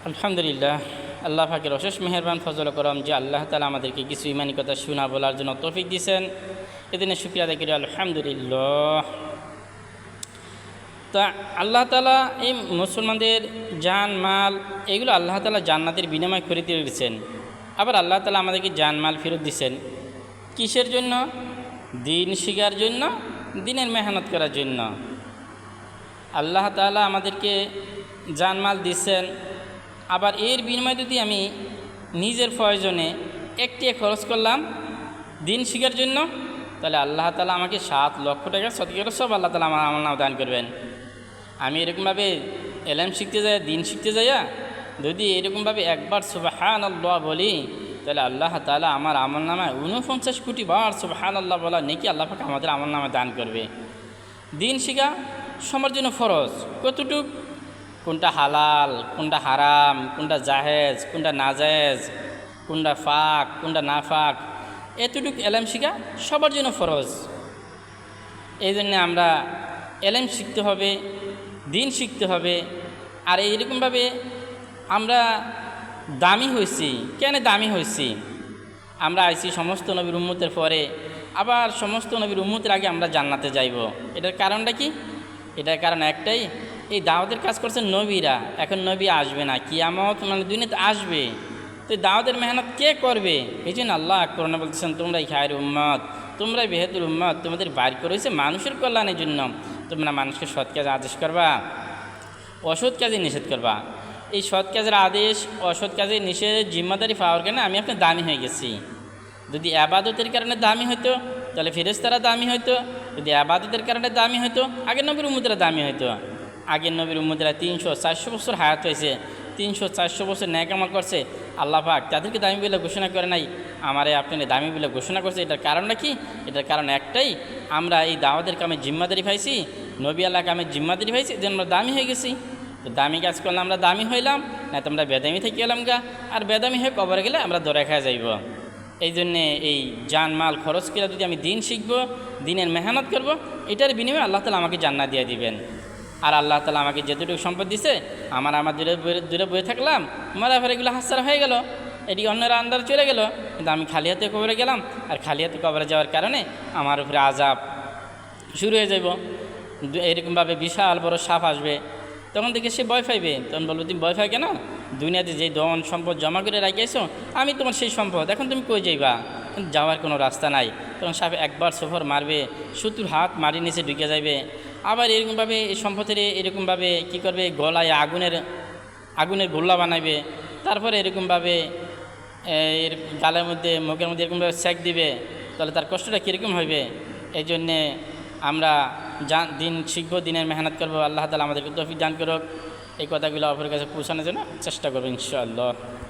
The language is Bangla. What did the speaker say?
আলহামদুলিল্লাহ, আল্লাহ পাকের অশেষ মেহেরবান ফজল করম যে আল্লাহ তাআলা আমাদেরকে কিছু ইমানি কথা শোনা বলার জন্য তৌফিক দিয়েছেন। এদিনে শুকরিয়া আদায় করি আলহামদুলিল্লাহ। তা আল্লাহ তাআলা এই মুসলমানদের জান মাল এগুলো আল্লাহ তাআলা জান্নাতের বিনিময় করে দিয়েছেন। আবার আল্লাহ তাআলা আমাদেরকে জান মাল ফেরত দিয়েছেন কিসের জন্য? দিন শিখার জন্য, দিনের মেহনত করার জন্য। আল্লাহ তাআলা আমাদেরকে জানমাল দিচ্ছেন, আবার এর বিনিময়ে যদি আমি নিজের প্রয়োজনে একটি খরচ করলাম দিন শিখার জন্য, তাহলে আল্লাহ তাআলা আমাকে 7 লক্ষ টাকা সদকা সব আল্লাহ তাআলা আমার আমল নামে দান করবেন। আমি এরকমভাবে এলএম শিখতে যাই, দিন শিখতে যাইয়া যদি এরকমভাবে একবার সুবহানাল্লাহ বলি, তাহলে আল্লাহ তাআলা আমার আমল নামায় 49 কোটি বার সুবহানাল্লাহ বলা নেকি আল্লাহ পাক আমাদের আমল নামে দান করবে। দিন শিখা সবার জন্য ফরজ। কতটুক? কোনটা হালাল, কোনটা হারাম, কোনটা জাহেজ, কোনটা নাজায়েজ, কোনটা ফাক, কোনটা না ফাক, এতটুক এলেম শিখা সবার জন্য ফরজ। এই জন্যে আমরা এলেম শিখতে হবে, দিন শিখতে হবে। আর এইরকমভাবে আমরা দামি হয়েছি। কেন দামি হয়েছি? আমরা আইছি সমস্ত নবীর উম্মতের পরে, আবার সমস্ত নবীর উম্মতের আগে আমরা জান্নাতে যাইব। এটার কারণটা কি? এটার কারণ একটাই, এই দাওয়াতের কাজ করছেন নবীরা, এখন নবী আসবে না, কিয়ামত মানে দুনিয়াতে আসবে। তো দাওয়াতের মেহনত কে করবে? এই জন্য আল্লাহ কোরআনে বলতেছেন, তোমরাই খায়ের উম্মত, তোমরাই বেহেতুল উম্মত, তোমাদের বাইর করেছে মানুষের কল্যাণের জন্য। তোমরা মানুষকে সৎ কাজে আদেশ করবা, অসৎ কাজে নিষেধ করবা। এই সৎ কাজের আদেশ, অসৎ কাজের নিষেধ জিম্মাদারি পাওয়ার কারণে আমি আপনার দামি হয়ে গেছি। যদি আবাদতের কারণে দামি হইতো তাহলে ফেরেশতারা দামি হইতো। যদি আবাদতের কারণে দামি হইতো আগের নবীর উম্মতেরা দামি হইতো। আগের নবীর উম্মতেরা 300-400 বছর হায়াত হয়েছে, 300-400 বছর ন্যাক আমল করছে। আল্লাহ পাক তাদেরকে দামি বলে ঘোষণা করে নাই, আমারে আপনার দামি বলে ঘোষণা করছে। এটার কারণটা কি? এটার কারণ একটাই, আমরা এই দাওয়াতের কামে জিম্মাদারি পাইছি, নবী আল্লাহ কামে জিম্মাদারি পাইছি, যেন আমরা দামি হয়ে গেছি। তো দামি কাজ করলে আমরা দামি হইলাম, না তো আমরা বেদামি থেকে গেলাম গা। আর বেদামি হয়ে কবরে গেলে আমরা দৌড়ে খাওয়া যাইব। এই জন্যে এই জান মাল খরচ করে যদি আমি দিন শিখব, দিনের মেহনত করব, এটার বিনিময়ে আল্লাহ তাআলা আমাকে জান্নাত দিয়ে দিবেন। আর আল্লাহ তাআলা আমাকে যেটুকু সম্পদ দিছে, আমার দূরে বয়ে থাকলাম, মারা ফেরে এগুলো হাতছাড়া হয়ে গেল, এটি অন্যরা আন্দার চলে গেল, কিন্তু আমি খালি হাতে কবরে গেলাম। আর খালি হাতে কবরে যাওয়ার কারণে আমার উপরে আযাব শুরু হয়ে যাব। এরকমভাবে বিশাল বড় সাপ আসবে, তখন থেকে সে ভয় পাইবে। তখন বলবো, তুমি ভয় পাই কেন? দুনিয়াতে যে ধন সম্পদ জমা করে রাখিয়েছো, আমি তোমার সেই সম্পদ, এখন তুমি কই যাইবা? যাওয়ার কোনো রাস্তা নাই। তখন সাপ একবার সফর মারবে, 70 হাত মাটির নিচে ঢুকে যাইবে। আবার এরকমভাবে এই সম্পদের এরকমভাবে কী করবে, গলায় আগুনের গোল্লা বানাইবে। তারপরে এরকমভাবে এর গালের মধ্যে, মুখের মধ্যে এরকমভাবে সেক দিবে। তাহলে তার কষ্টটা কীরকম হইবে? এই জন্যে আমরা দিন শিখব, দিনের মেহনত করবো। আল্লাহ তাআলা আমাদেরকে তৌফিক দান করুক। এই কথাগুলো অপরের কাছে পৌঁছানোর জন্য চেষ্টা করবো ইনশাআল্লাহ।